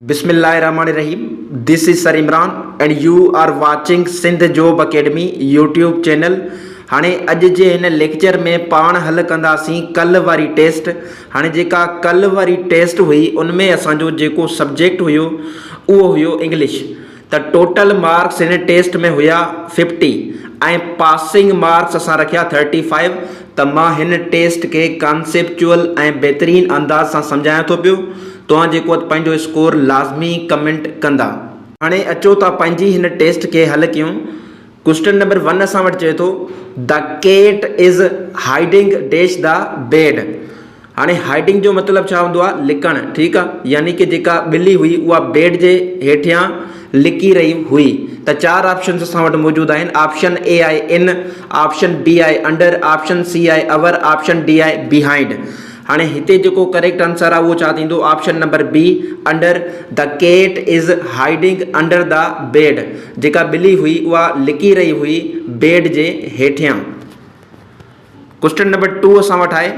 बिस्मिल्लाहिर्रहमानिर्रहीम। This is sir Imran and you are watching Sindh job academy YouTube channel. हाणे अॼु जे हिन लेक्चर में पाण हल कंदासीं कल वारी टेस्ट। हाणे जेका कल वारी टेस्ट हुई उनमें असांजो जेको सब्जेक्ट हुयो उहो हुयो इंग्लिश। त टोटल मार्क्स हिन टेस्ट में हुया 50 ऐं पासिंग मार्क्स असां रखिया 35। त मां हिन टेस्ट के कॉन्सेप्चुअल ऐं बहितरीन अंदाज़ सां सम्झायां थो पियो। तव्हां जेको पंहिंजो स्कोर लाज़मी कमेंट कंदा। हाणे अचो था पंहिंजी हिन टेस्ट के हल कयूं। क्वेश्चन नंबर 1 असां वटि चए थो the cat is hiding dash the bed. हाणे हाइडिंग जो मतिलबु छा हूंदो आहे? लिकणु। ठीकु आहे, यानी कि जेका ॿिली हुई उहा बेड जे हेठियां लिकी रही हुई। त 4 ऑप्शन असां वटि मौजूदु आहिनि। ऑप्शन ए आहे इन, ऑप्शन बी आहे अंडर, ऑप्शन सी आहे अवर, ऑप्शन डी आहे बिहाइंड। हाणे हिते जेको करेक्ट आंसर आहे उहो छा थींदो? Option number B under. The cat is hiding under the bed. जेका ॿिली हुई उहा लिकी रही हुई बेड जे हेठियां। क्वेश्चन नंबर 2 असां वटि आहे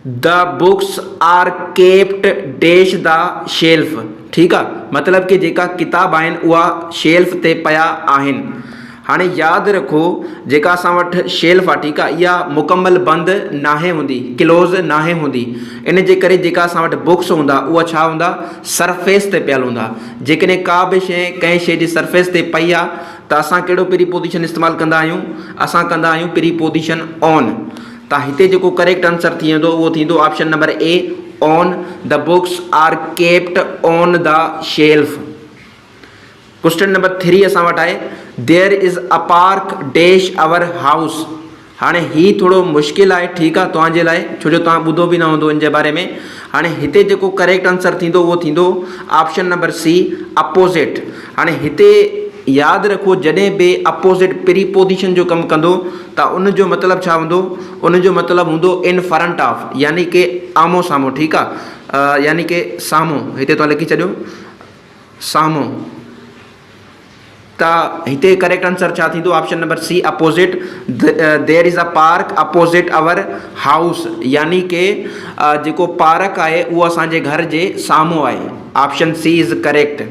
the books are kept dash the shelf. ठीकु आहे, मतिलब कि जेका किताब आहिनि उहा शेल्फ ते पिया आहिनि। हाणे यादि रखो जेका असां वटि शेल्फ आहे, ठीकु आहे, इहा मुकमल बंदि नाहे हूंदी, क्लोज़ नाहे हूंदी। इन जे करे जेका असां वटि बुक्स हूंदा उहा छा हूंदा? सरफेस ते पियल हूंदा। जेकॾहिं का बि शइ कंहिं शइ जी सरफेस ते पई आहे त असां कहिड़ो प्रीपोजिशन इस्तेमालु कंदा आहियूं? असां कंदा आहियूं प्रीपोजिशन ऑन। त हिते जेको करेक्ट आंसर थी वेंदो उहो थींदो option number A on. The books are kept on the shelf. Question number 3 असां वटि आहे there is a park dash our house. हाणे ही थोरो मुश्किल आहे, ठीकु आहे, तव्हांजे लाइ, छो जो तव्हां ॿुधो बि न हूंदो इन जे बारे में। हाणे हिते जेको करेक्ट आंसर थींदो उहो थींदो ऑप्शन नंबर सी अपोज़िट। हाणे हिते यादि रखो जॾहिं बि अपोज़िट प्रीपोजिशन जो कमु कंदो त उन जो मतिलबु छा हूंदो? उन जो मतिलबु हूंदो इन फ्रंट ऑफ, यानी कि आम्हूं साम्हूं। ठीकु आहे, यानी कि साम्हूं। हिते तव्हां लिखी छॾियो साम्हूं। त हिते करेक्ट आंसर छा थींदो? Option number C opposite. There is a park opposite our house, यानी कि जेको पार्क आहे उहो असांजे घर जे साम्हूं आहे। Option C is correct.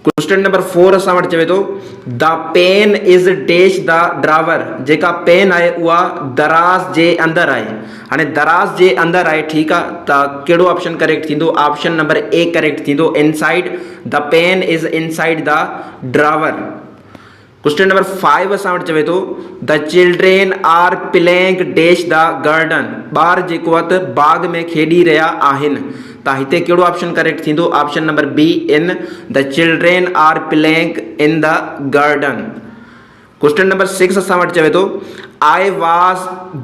Question number 4 असां वटि चवे थो the pen is dash the drawer. जेका पेन आहे उहा दराज़ जे अंदरि आहे। हाणे दराज़ जे अंदरि आहे, ठीकु आहे, त कहिड़ो ऑप्शन करेक्ट थींदो? ऑप्शन नंबर ए करेक्ट थींदो inside. The pen is inside the drawer. Question number 5 असां वटि चवे थो the children are playing dash the garden. ॿार जेको आहे त बाग़ में खेॾी रहिया आहिनि। त हिते कहिड़ो ऑप्शन करेक्ट थींदो? Option number B in. The children are playing in the garden. Question number 6 असां वटि चवे थो I was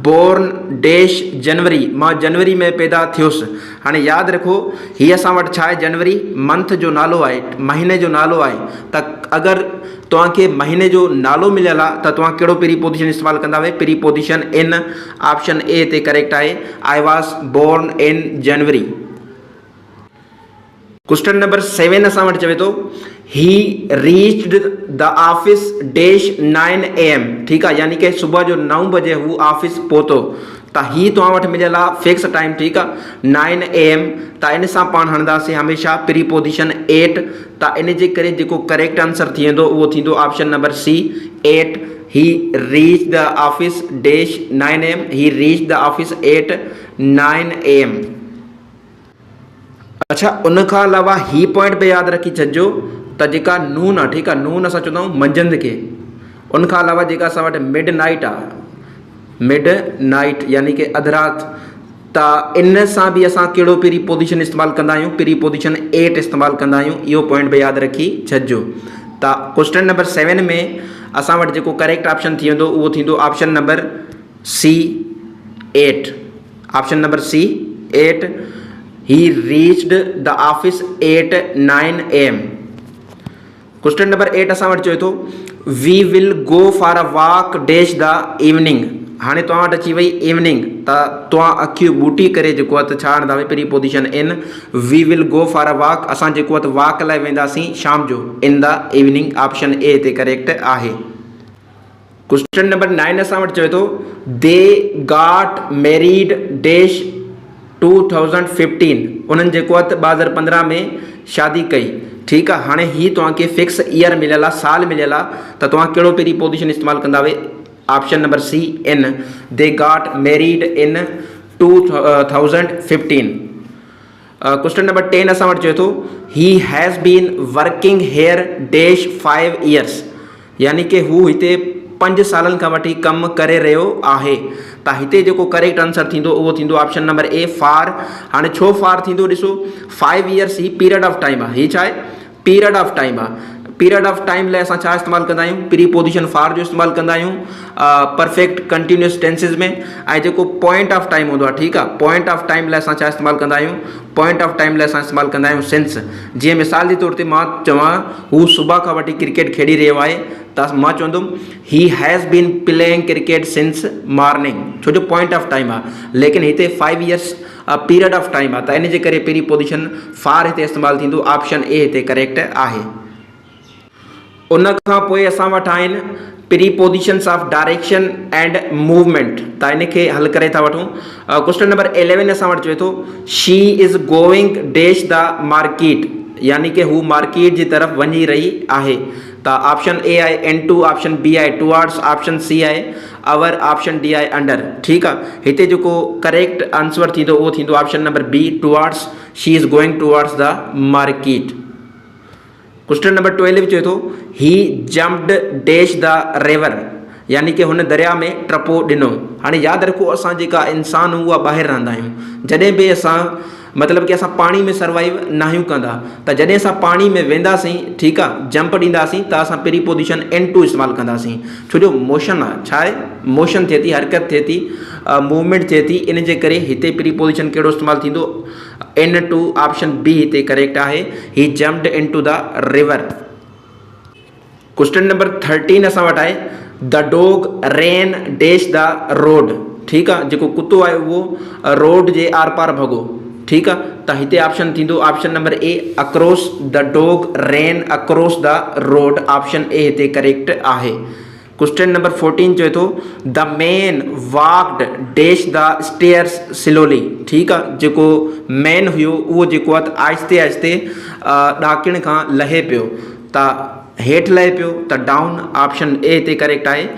born dash January. मां जनवरी में पैदा थियुसि। हाणे यादि रखो हीअ असां वटि छा आहे? जनवरी मंथ जो नालो आहे, महीने जो नालो आहे। त अगरि तव्हांखे महीने जो नालो मिलियल आहे त तव्हां कहिड़ो प्रीपोजिशन इस्तेमालु कंदा? Preposition in. ऑप्शन ए ते करेक्ट आहे I was born in January. Question number 7 असां वटि चवे थो he reached the office dash 9 AM। ठीकु आहे, यानी कि सुबुह जो 9 बजे हू ऑफिस पहुतो। त ही तव्हां वटि मिलियल आहे फिक्स टाइम, ठीकु आहे, 9 AM। त इन सां पाण हणंदासीं हमेशह प्रीपोजिशन 8। त इन जे करे जेको करेक्ट आंसर थी वेंदो उहो थींदो option number C 8। He reach the office dash 9 AM। He reach the office at 9 AM। अच्छा, उन खां अलावा ही पॉइंट बि यादि रखी छॾिजो त जेका नून आहे, ठीकु आहे, नून असां चवंदा आहियूं मंझंदि खे। उन खां अलावा जेका असां वटि मिड नाइट आहे, मिड नाइट यानी कि अधु राति, त इन सां बि असां कहिड़ो प्रीपोजिशन इस्तेमालु कंदा आहियूं? प्रीपोजिशन 8 इस्तेमालु कंदा आहियूं। इहो पॉइंट बि यादि रखी छॾिजो। त क्वेश्चन नंबर 7 में असां वटि जेको करेक्ट ऑप्शन थी वेंदो उहो थींदो option number C 8। Option number C 8। He reached the office at 9 AM। Question number 8 असां वटि चवे थो we will go for a walk dash the evening. हाणे तव्हां वटि अची वई इवनिंग, त तव्हां अखियूं ॿूटी करे जेको आहे त छा हणंदा? Preposition in. We will go for a walk, असां जेको आहे त वॉक लाइ वेंदासीं शाम जो, in the evening. Option A ते करेक्ट आहे। क्वेश्चन नंबर 9 असां वटि चवे थो दे गॉट मैरिड डैश 2015 उन्हनि जेको आहे 2015 में शादी कई। ठीकु आहे, हाणे ही तव्हांखे फिक्स ईयर मिलियल आहे, साल मिलियल आहे, त तव्हां कहिड़ो पहिरीं पोजीशन इस्तेमालु कंदा? Option number C in, they got married in 2015। Question number 10 असां वटि चए थो he has been working here dash 5 years, यानी कि हू हिते 5 सालनि खां वठी कमु करे रहियो आहे। त हिते जेको करेक्ट आंसर थींदो उहो थींदो ऑप्शन नंबर ए फार। हाणे छो फार थींदो ॾिसो, 5 years he period of time आहे, ही छा आहे? पीरियड ऑफ टाइम आहे। पीरियड ऑफ टाइम लाइ असां छा इस्तेमालु कंदा आहियूं? प्रीपोजिशन फार जो इस्तेमालु कंदा आहियूं परफेक्ट कंटिन्यूअस टेंसिस में। ऐं जेको पॉइंट ऑफ टाइम हूंदो आहे, ठीकु आहे, पॉइंट ऑफ टाइम लाइ असां छा इस्तेमालु कंदा आहियूं? पॉइंट ऑफ टाइम लाइ असां इस्तेमालु कंदा आहियूं सिंस। जीअं मिसाल जे तौर ते मां चवां हू सुबुह खां वठी क्रिकेट खेॾी रहियो आहे, त मां चवंदुमि he has been playing cricket since morning, छो जो पॉइंट ऑफ टाइम आहे। लेकिन हिते 5 years पीरियड ऑफ टाइम आहे, त इन जे करे पहिरीं पोजीशन फार हिते इस्तेमालु थींदो। ऑप्शन ए हिते करेक्ट आहे। उन खां पोइ असां वटि आहिनि प्रीपोजिशन्स ऑफ डायरेक्शन एंड मूवमेंट, त इनखे हल करे था वठूं। क्वेश्चन नंबर 11 असां वटि चए थो she is going dash the market, यानी कि हू मार्केट जी तरफ़ वञी रही आहे। त ऑप्शन ए आहे इनटू, ऑप्शन बी आहे टुवर्ड्स, ऑप्शन सी आहे अवर, ऑप्शन डी आहे अंडर। ठीकु आहे, हिते जेको करेक्ट आंसर थींदो उहो थींदो option number be towards, she is going towards the market. Question number 12 चए थो ही जम्प्ड डैश द रिवर, यानी कि हुन दरिया में टपो ॾिनो। हाणे यादि रखो असां जेका इंसान उहा ॿाहिरि रहंदा आहियूं, जॾहिं बि असां मतिलबु कि असां पाणी में सर्वाइव न आहियूं कंदा, त जॾहिं असां पाणी में वेंदासीं, ठीकु आहे, जंप ॾींदासीं, त असां पहिरीं पोजीशन N2 इस्तेमालु कंदासीं, छो जो मोशन आहे, छा आहे? मोशन थिए थी, हरकत थिए थी, मूवमेंट थिए थी, इन जे करे हिते पहिरीं पोजीशन कहिड़ो इस्तेमालु थींदो? N2, ऑप्शन बी हिते करेक्ट आहे, he jumped into the river. Question number 13 असां वटि आहे the dog ran dash the road. ठीकु आहे, जेको कुतो आहे उहो रोड जे आर पार भॻो। ठीकु आहे, त हिते ऑप्शन थींदो option number A across, the dog rain across the road, option A हिते करेक्ट आहे। क्वेश्चन नंबर 14 चए थो the man walked dash the stairs slowly. ठीकु आहे, जेको मैन हुयो उहो जेको आहे आहिस्ते आहिस्ते ॾाकिण खां लहे पियो, त हेठि लहे पियो, त डाउन, ऑप्शन ए हिते करेक्ट आहे,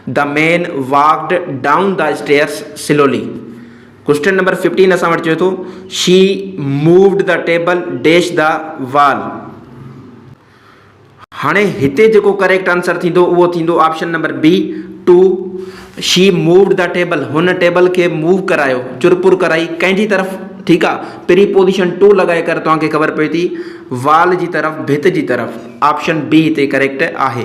the man walked down the stairs slowly. Question number 15 असां वटि चए थो she moved the table dash the wall. हाणे हिते जेको करेक्ट आंसर थींदो उहो थींदो option number B 2, she moved the table, हुन टेबल खे मूव करायो, चुरपुर कराई कंहिंजी तरफ़। ठीकु आहे, पहिरीं पोजीशन 2 लॻाए करे तव्हांखे ख़बर पए थी वॉल जी तरफ़, भित जी तरफ़, ऑप्शन बी हिते करेक्ट आहे।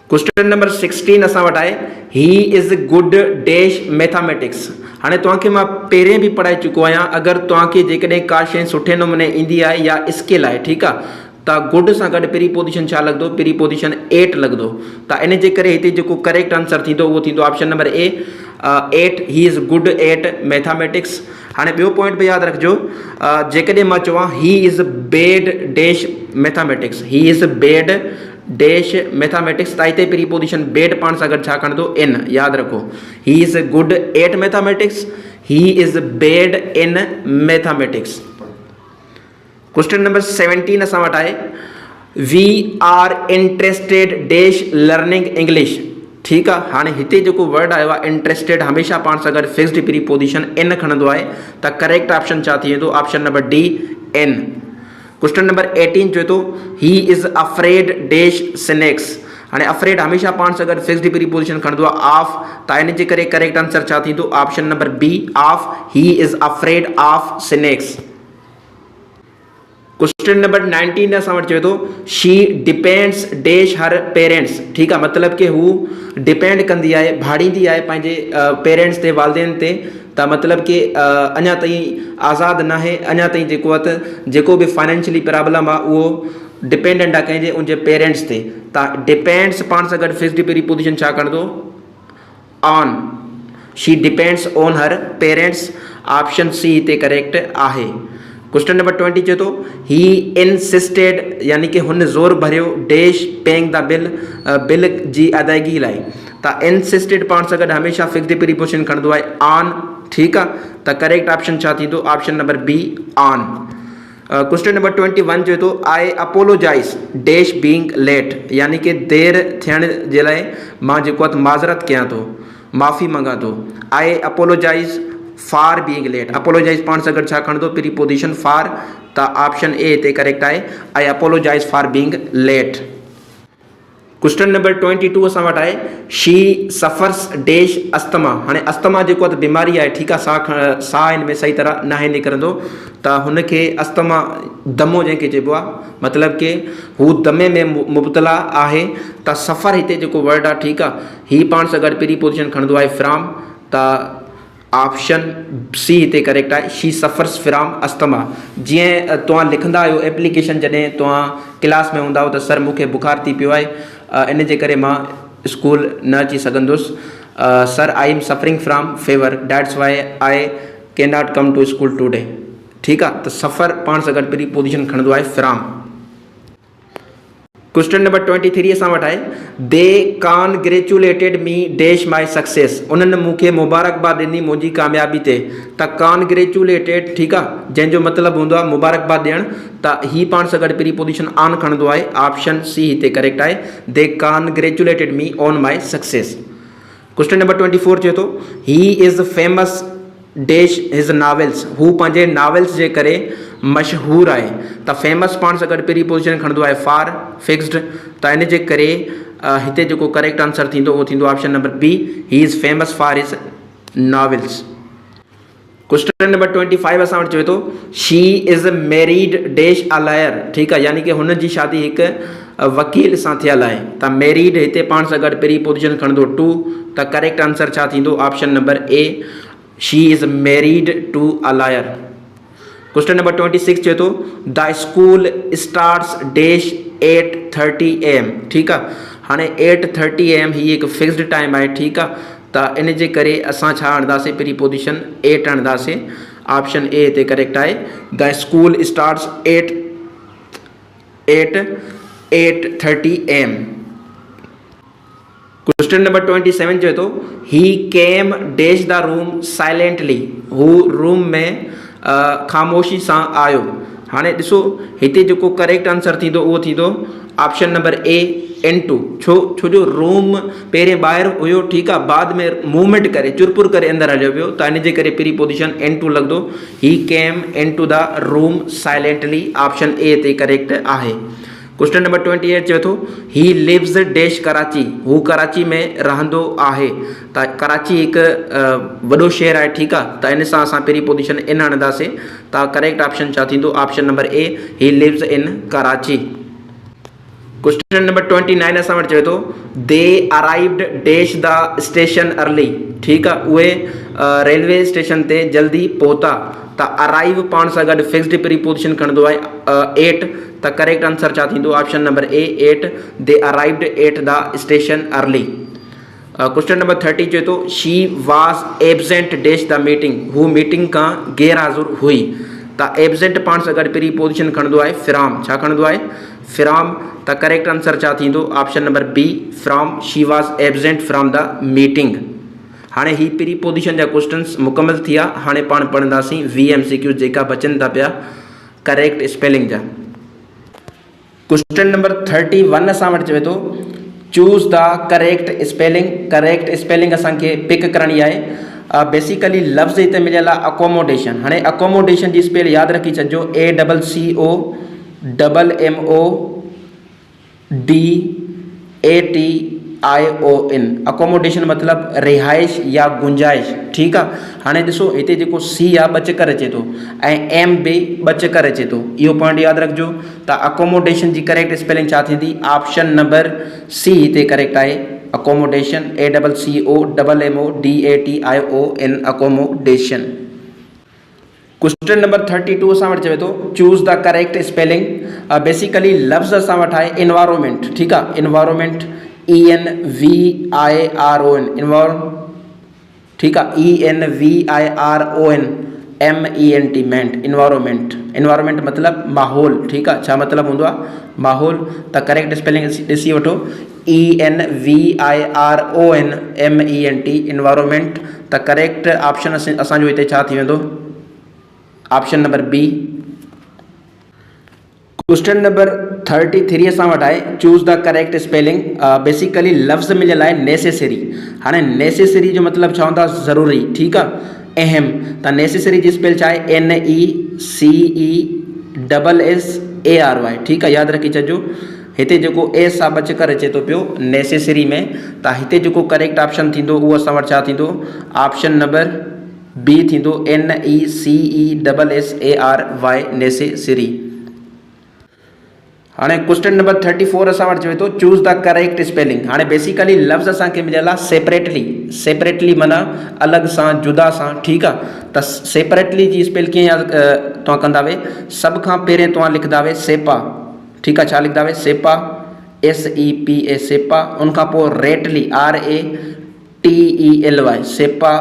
क्वेश्चन नंबर 16 असां वटि आहे ही इज़ गुड डैश मैथमेटिक्स। हाणे तव्हांखे मां पहिरें बि पढ़ाए चुको आहियां, अगरि तव्हांखे जेकॾहिं का शइ सुठे नमूने ईंदी आहे या स्किल आहे, ठीकु आहे, त गुड सां गॾु पहिरीं पोजीशन छा लॻंदो? पहिरीं पोजीशन 8 लॻंदो। त इन जे करे हिते जेको करेक्ट आंसर थींदो उहो थींदो option number A 8, he is good at mathematics. हाणे ॿियो पॉइंट बि यादि रखिजो, जेकॾहिं मां चवां ही is bad dash mathematics, he is bad dash mathematics, त हिते पहिरीं पोजीशन बैड पाण सां गॾु छा खणंदो? इन। यादि रखो, he is good at mathematics, he is bad in mathematics. Question number 17 असां वटि आहे we are interested dash learning English. ठीकु आहे, हाणे हिते जेको वर्ड आयो आहे इंटरेस्टेड, हमेशह पाण सां गॾु फिक्स्ड पहिरीं पोजीशन इन खणंदो आहे, त करेक्ट ऑप्शन छा थी वेंदो? ऑप्शन नंबर डी इन। क्वेश्चन नंबर 18 चए थो he is afraid dash snacks. हाणे अफ्रेड हमेशह पाण सां गॾु फिक्स्ड पहिरीं पोजीशन खणंदो आहे ऑफ, त इन जे करे करेक्ट आंसर छा थींदो? Option number B of, he is afraid of snacks. Question number 19 असां वटि चए थो she depends dash her parents. ठीकु आहे, मतिलबु कि हू डिपेंड कंदी आहे, भाड़ींदी आहे पंहिंजे पेरेंट्स ते, वालदेन ते, त मतिलबु कि अञा ताईं आज़ादु न आहे, अञा ताईं जेको आहे त जेको बि फाइनेंशियली प्रॉब्लम आहे उहो डिपेंडेंट आहे कंहिंजे उनजे पेरेंट्स ते, त डिपेंड्स पाण सां गॾु फिक्स्ड पहिरीं पोजीशन छा खणंदो? On, she depends on her parents, option C हिते करेक्ट आहे। क्वेश्चन नंबर 20 चए थो ही इंसिस्टेड, यानी कि हुन ज़ोर भरियो dash paying the bill, bill जी अदायगी लाइ, त इंसिस्टेड पाण सां गॾु हमेशह फिक्स्ड पहिरीं पोजीशन खणंदो आहे ऑन, ठीक आहे। त करेक्ट ऑप्शन छा थींदो? Option number be on. Question number 21 चए थो I apologise dash being late, यानी कि देर थियण जे लाइ मां जेको आहे माज़रत कयां थो, माफ़ी मंगा थो। I apologize for being late, apologize पाण सां गॾु छा खणंदो? Preposition for. त ऑप्शन ए हिते करेक्ट आहे, I apologize for being late. Question number 22 असां वटि आहे शी सफर्स डैश अस्थमा। हाणे अस्थमा जेको आहे त बीमारी आहे, ठीकु आहे, साह हिन में सही तरह नाहे निकिरंदो, त हुनखे अस्थमा दमो जंहिंखे चइबो आहे, मतिलबु कि हू दमे में मुबतला आहे। त सफ़र हिते जेको वर्ड आहे, ठीकु आहे, हीअ पाण सां गॾु प्रीपोजिशन खणंदो आहे फ्रॉम। त ऑप्शन सी हिते करेक्ट आहे, शी सफर्स फ्रॉम अस्थमा। जीअं तव्हां लिखंदा आहियो एप्लीकेशन जॾहिं तव्हां क्लास में हूंदा त सर मूंखे बुखार थी पियो आहे, इन जे करे मां स्कूल न अची सघंदुसि, sir I am suffering from fever that's why I can not come to school today. ठीकु आहे, त सफ़र पाण सां गॾु प्रीपोजिशन खणंदो आहे फ्रॉम। क्वेश्चन नंबर 23 असां वटि आहे they congratulated me dash my success, उन्हनि मूंखे मुबारकबाद ॾिनी मुंहिंजी कामयाबी ते। त कॉन्ग्रेचुलेटेड, ठीकु आहे, जंहिंजो मतिलबु हूंदो आहे मुबारकबाद ॾियणु, त हीअ पाण सां गॾु प्रीपोजिशन ऑन खणंदो आहे। ऑप्शन सी हिते करेक्ट आहे, they congratulated me on my success. Question number 24 चए थो he is famous dash his novels, हू पंहिंजे नॉवेल्स जे करे मशहूरु आहे। त फेमस पाण सां गॾु प्रीपोजिशन खणंदो आहे फॉर फिक्स्ड, त इन जे करे हिते जेको करेक्ट आंसर थींदो उहो थींदो option number B, he is famous for his novels. Question number 25 असां वटि चए थो she is married dash a lawyer, ठीकु आहे, यानी कि हुन जी शादी हिकु वकील सां थियल आहे। त मैरिड हिते पाण सां गॾु प्रीपोजिशन खणंदो टू, त करेक्ट आंसर छा थींदो? Option number A, she is married to a lawyer. Question number 26 चए थो the school starts dash 8:30 AM, ठीकु आहे। हाणे 8:30 AM ही हिकु फिक्स्ड टाइम आहे, ठीकु आहे, त इन जे करे असां छा आणंदासीं? प्रीपोजिशन 8 आणंदासीं। ऑप्शन ए हिते करेक्ट आहे, the school starts 8:30 AM। Question number 27 चए थो he came dash the room silently, हू रूम में ख़ामोशी सां आयो। हाणे ॾिसो हिते जेको करेक्ट आंसर थींदो उहो थींदो ऑप्शन नंबर ए, इनटू। छो जो रूम पहिरें ॿाहिरि हुयो, ठीकु आहे, बाद में मूवमेंट करे चुरपुर करे अंदरि हलियो वियो, त इन जे करे प्रीपोजिशन इनटू लॻंदो। He came into the room silently, option A हिते करेक्ट आहे। क्वेश्चन नंबर 28 चए थो ही लिव्स डैश कराची, हू कराची में रहंदो आहे। त कराची हिकु वॾो शहर आहे, ठीकु आहे, त इन सां असां प्रीपोजिशन इन आणंदासीं। त करेक्ट ऑप्शन छा थींदो? Option number A, he lives in Karachi. Question number 29 असां वटि चए थो they arrived dash the station early, ठीकु आहे, उहे रेलवे स्टेशन ते जल्दी पहुता। त अराइव पाण सां गॾु फिक्स्ड प्रीपोजिशन खणंदो आहे 8, त करेक्ट आंसर छा थींदो? Option number A, 8, they arrived at the station early. Question number 30 चए थो she was absent dash the meeting, हू मीटिंग खां गैर हाज़ुर हुई। त एब्सेंट पाण सां गॾु प्रीपोजिशन खणंदो आहे फ्रॉम, छा खणंदो आहे? फ्रॉम। त करेक्ट आंसर छा थींदो? Option number B, from, she was absent from the meeting. हाणे ही प्रीपोजिशन जा क्वेश्चन्स मुकमल थी विया। हाणे पाण पढ़ंदासीं VMCQ जेका बचनि था पिया करेक्ट स्पेलिंग जा। क्वेश्चन नंबर 31 असां वटि चए थो choose the correct spelling. Correct spelling असांखे पिक करणी आहे। बेसिकली लफ़्ज़ हिते मिलियल आहे अकोमोडेशन। हाणे अकोमोडेशन जी स्पेल यादि रखी छॾिजो, ACCOMMODATION। अकोमोडेशन मतिलबु रिहाइश या गुंजाइश, ठीकु आहे। हाणे ॾिसो हिते जेको सी आहे ॿ चकर अचे थो ऐं एम बि ॿ चकर अचे थो, इहो पॉइंट यादि रखिजो। त अकोमोडेशन जी करेक्ट स्पेलिंग छा थींदी? ऑप्शन नंबर सी हिते करेक्ट आहे, accommodation, ACCOMMODATION, accommodation. Question number 32 असां वटि चए थो choose the correct spelling. Basically लफ़्ज़ असां वटि आहे इन्वायरमेंट, ठीकु आहे, इन्वायरमेंट, ENVIRON, ठीकु आहे, ENVIRONMENT, इन्वायरमेंट। इन्वायरमेंट मतिलबु माहौल, ठीकु आहे, छा मतिलबु हूंदो आहे? माहौल। त करेक्ट स्पेलिंग ॾिसी वठो, ENVIRONMENT इन्वायरमेंट। त करेक्ट ऑप्शन असांजो हिते छा थी वेंदो? Option number B. Question number 33 असां वटि आहे, choose the correct spelling. Basically लफ़्ज़ मिलियल आहे नेसेसरी। हाणे नेसेसरी जो मतिलबु छा हूंदा? ज़रूरी, ठीकु आहे, अहम। त नेसेसरी जी स्पेल छा आहे? NECESSARY, ठीकु आहे, यादि रखी छॾिजो। हिते जेको एस आहे बच करे अचे थो पियो नेसेसरी में, त हिते जेको करेक्ट ऑप्शन थींदो उहो असां वटि छा थींदो? ऑप्शन नंबर बी थींदो, NECESSARY, नेसेसरी। हाणे क्वेश्चन नंबर 34 असां वटि चवे थो चूज़ द करेक्ट स्पेलिंग। हाणे बेसिकली लफ़्ज़ असांखे मिलियल आहे सेपरेटली। सेपरेटली माना अलॻि सां, जुदा सां, ठीकु आहे। त सेपरेटली जी स्पेल कीअं यादि तव्हां कंदा वे? सभ खां पहिरें तव्हां लिखंदा वे सेपा, ठीकु आहे। छा लिखंदा वे? सेपा, SEPA, सेपा। उनखां पोइ रेटली, RATELY, सेपा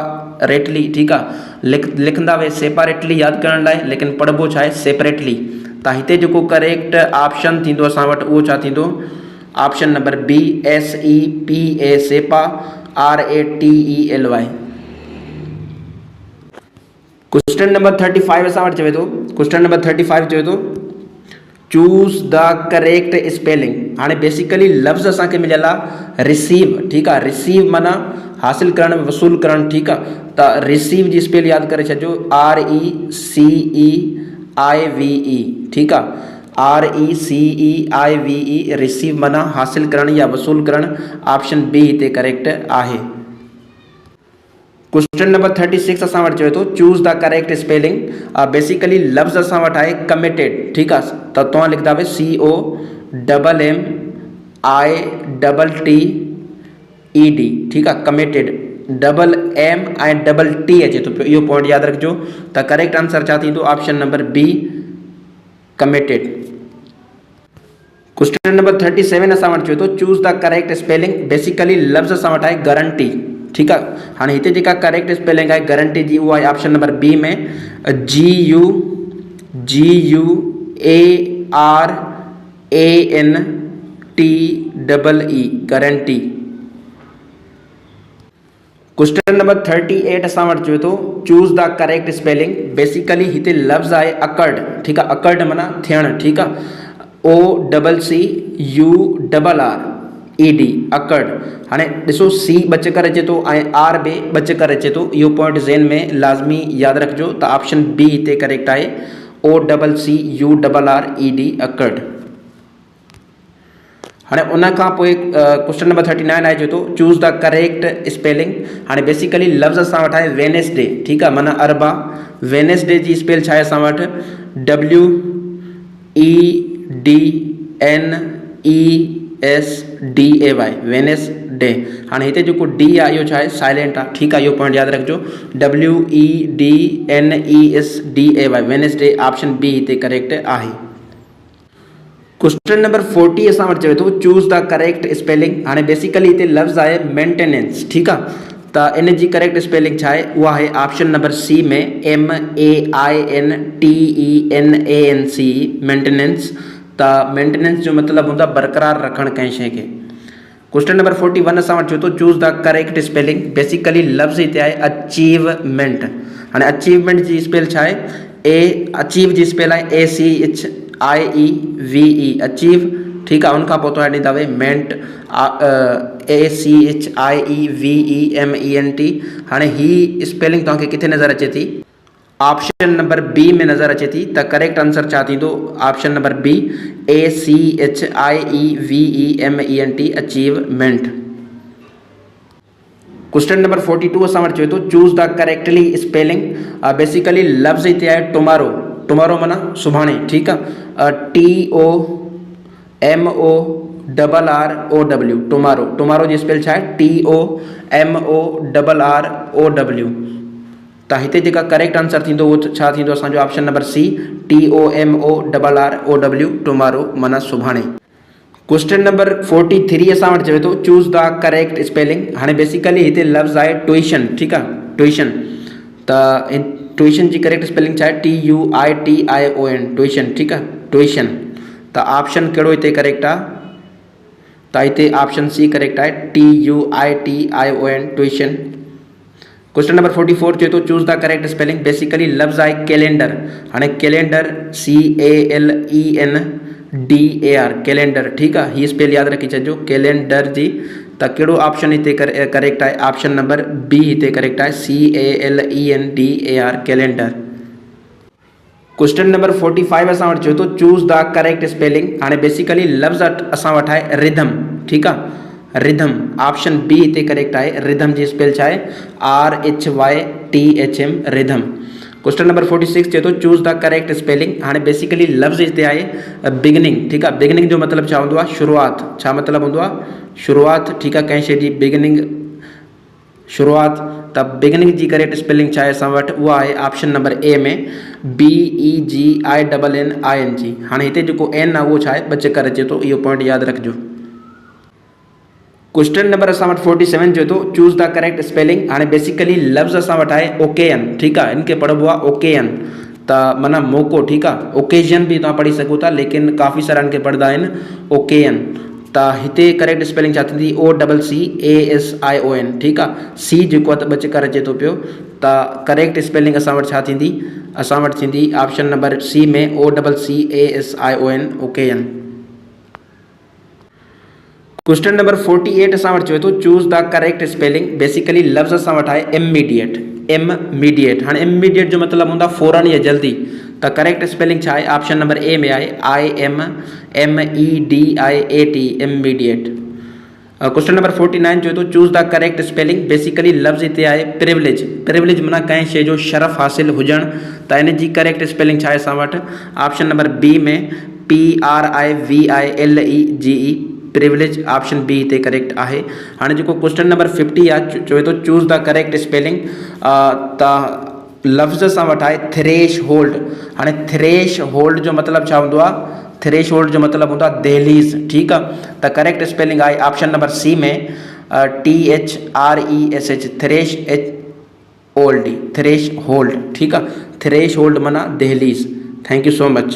रेटली, ठीकु आहे। लिखंदा वे सेपरेटली यादि करण लाइ, लेकिन पढ़बो छा आहे? सेपरेटली। त हिते जेको करेक्ट ऑप्शन थींदो असां वटि उहो छा थींदो? ऑप्शन नंबर बी, SEPA, सेपा, RATELY। क्वेश्चन नंबर 35 असां वटि चवे थो, क्वेश्चन नंबर 35 चवे थो चूज़ द करेक्ट स्पेलिंग। हाणे बेसिकली लफ़्ज़ असांखे मिलियल आहे रिसीव, ठीकु आहे। रिसीव माना हासिल करणु, वसूल करणु, ठीकु आहे। त रिसीव जी स्पेल यादि करे छॾिजो, RECEIVE, ठीकु आहे, RECEIVE, रिसीव माना हासिल करणु या वसूल करणु। ऑप्शन बी हिते करेक्ट आहे। क्वेश्चन नंबर 36 असां वटि चवे थो choose the correct spelling. Basically लफ़्ज़ असां वटि आहे कमिटेड, ठीकु आहे। त तव्हां लिखंदा वे COMMITTED, ठीकु आहे, कमिटेड। M ऐं T अचे थो पियो, इहो पॉइंट यादि रखिजो। त करेक्ट आंसर छा थींदो? Option number B, committed. Question number 37 असां वटि चवे थो choose the correct spelling. Basically लफ़्ज़ असां वटि आहे गारंटी, ठीकु आहे। हाणे हिते जेका करेक्ट स्पेलिंग आहे गारंटी जी उहा आहे ऑप्शन नंबर बी में, GUARANTEE, गारंटी। क्वेश्चन नंबर 38 असां वटि चवे थो choose the correct spelling. Basically हिते लफ़्ज़ आहे अकर्ड, ठीकु आहे। अकर्ड माना थियणु, ठीकु आहे, OCCURRED, अकर्ड। हाणे ॾिसो सी बच करे अचे थो ऐं आर बि बच करे अचे थो, इहो पॉइंट ज़हन में लाज़मी यादि रखिजो। त ऑप्शन बी हिते करेक्ट आहे, OCCURRED, अकर्ड। हाणे उन खां पोइ क्वेश्चन नंबर 39 आहे, चवे थो चूज़ द करेक्ट स्पेलिंग। हाणे बेसिकली लफ़्ज़ असां वटि आहे वेनेसडे, ठीकु आहे, माना अरबा। वेनेसडे जी स्पेल छा आहे असां वटि? WEDNESDAY, Wednesday. हाणे हिते जेको डी आहे इहो छा आहे? साइलेंट आहे, ठीकु आहे, इहो पॉइंट यादि रखिजो। WEDNESDAY, Wednesday. ऑप्शन बी हिते करेक्ट आहे। क्वेश्चन नंबर 40 असां वटि चवे थो चूज़ द करेक्ट स्पेलिंग। हाणे बेसिकली हिते लफ़्ज़ आहे मेंटेनेंस, ठीकु आहे। त इन जी करेक्ट स्पेलिंग छा आहे? उहा आहे ऑप्शन नंबर सी में, MAINTENANCE, मेंटेनेंस। त मेंटेनेंस जो मतिलबु हूंदो आहे बरक़रार रखणु कंहिं शइ खे। क्वेश्चन नंबर 41 असां वटि चवे थो choose the correct spelling. Basically लफ़्ज़ हिते आहे अचीवमेंट। हाणे अचीवमेंट जी स्पेल छा आहे? अचीव जी स्पेल आहे ACHIEVE, अचीव, ठीकु आहे। उनखां पोइ तव्हां ॾींदा वे मेंट, ACHIEVEMENT। हाणे ही स्पेलिंग तव्हांखे किथे नज़र अचे थी? ऑप्शन नंबर बी में नज़र अचे थी। त करेक्ट आंसर छा थींदो? Option number B, ACHIEVEMENT, achievement. Question number 42 असां वटि चवे थो choose the correctly spelling. Basically लफ़्ज़ हिते आहे टुमारो। टुमारो माना सुभाणे, ठीकु आहे, TOMORROW, टुमारो। टुमारो जी स्पेल छा आहे? TOMORROW। त हिते जेका करेक्ट आंसर थींदो उहो छा थींदो असांजो? Option number C, TOMORROW, tomorrow माना सुभाणे। क्वेश्चन नंबर 43 असां वटि चवे थो चूज़ द करेक्ट स्पेलिंग। हाणे बेसिकली हिते लफ़्ज़ आहे ट्यूशन, ठीकु आहे, ट्यूशन। त ट्यूशन जी करेक्ट स्पेलिंग छा आहे? TUITION, ट्यूशन, ठीकु आहे, ट्यूशन। त ऑप्शन कहिड़ो हिते करेक्ट आहे? त हिते ऑप्शन सी करेक्ट आहे, TUITION ट्यूशन। क्वेश्चन नंबर 44 चए थो choose the correct spelling. Basically लफ्ज़ आहे कैलेंडर। हाणे कैलेंडर CALENDAR कैलेंडर, ठीकु आहे, हीअ स्पेल यादि रखी छॾिजो कैलेंडर जी। त कहिड़ो ऑप्शन हिते करेक्ट आहे? ऑप्शन नंबर बी हिते करेक्ट आहे, CALENDAR कैलेंडर। क्वेश्चन नंबर 45 असां वटि चए थो चूज़ द करेक्ट स्पेलिंग। हाणे बेसिकली लफ्ज़ असां वटि आहे रिदम, ठीकु आहे, रिदम। ऑप्शन बी हिते करेक्ट आहे। रिदम जी स्पेल छा आहे? RHYTHM rhythm. क्वेश्चन नंबर 46 चए थो चूज़ द करेक्ट स्पेलिंग। हाणे बेसिकली लफ्ज़ हिते आहे बिगिनिंग, ठीकु आहे। बिगिनिंग जो मतिलबु छा हूंदो आहे? शुरूआत। छा मतिलबु हूंदो आहे? शुरूआत, ठीकु आहे, कंहिं शइ जी बिगिनिंग, शुरूआत। त बिगिनिंग जी करेक्ट स्पेलिंग छा आहे असां वटि? उहा आहे ऑप्शन नंबर ए में BEGINNING। हाणे हिते जेको एन आहे उहो छा आहे? ॿ चकर अचे थो, इहो पॉइंट यादि रखिजो। क्वेश्चन नंबर असां वटि 47 चए थो चूज़ द करेक्ट स्पेलिंग। हाणे बेसिकली लफ्ज़ असां वटि आहे ओकेयन, ठीकु आहे, इनखे पढ़िबो आहे ओकेयन, त माना मौक़ो, ठीकु आहे। ओकेजन बि तव्हां पढ़ी सघो था, लेकिन काफ़ी सारा इनखे पढ़ंदा आहिनि ओकेयन। त हिते करेक्ट स्पेलिंग छा थींदी? OCCASION, ठीकु आहे। सी जेको आहे त ॿ चकर अचे थो पियो, त करेक्ट स्पेलिंग असां वटि छा थींदी? असां वटि थींदी ऑप्शन नंबर सी में OCCASION ओकेयन। क्वेश्चन नंबर 48 असां वटि चए थो choose the correct spelling. Basically लफ्ज़ असां वटि आहे इमीडिएट, इमीडिएट। हाणे इमीडिएट जो मतिलबु हूंदो आहे फ़ौरन या जल्दी। त करेक्ट स्पेलिंग छा आहे? ऑप्शन नंबर ए में आहे IMMEDIAT इमीडिएट। क्वेश्चन नंबर 49 चए थो choose the correct spelling. Basically लफ्ज़ हिते आहे प्रिविलेज, प्रिविलेज माना कंहिं शइ जो शरफ़ हासिलु हुजणु। त इन जी करेक्ट स्पेलिंग छा आहे असां वटि? ऑप्शन नंबर बी में PRIVILEGE प्रिविलेज। ऑप्शन बी हिते करेक्ट आहे। हाणे जेको क्वेश्चन नंबर 50 आहे चए थो चूज़ द करेक्ट स्पेलिंग। त लफ्ज़ असां वटि आहे थ्रेश होल्ड। हाणे थ्रेश होल्ड जो मतिलबु छा हूंदो आहे? थ्रेश होल्ड जो मतिलबु हूंदो आहे दहलीज़, ठीकु आहे। त करेक्ट स्पेलिंग आहे ऑप्शन नंबर सी में THRESH thresh HOLD, threshold, ठीकु आहे। थ्रेश होल्ड माना दहलीज़। Thank you so much.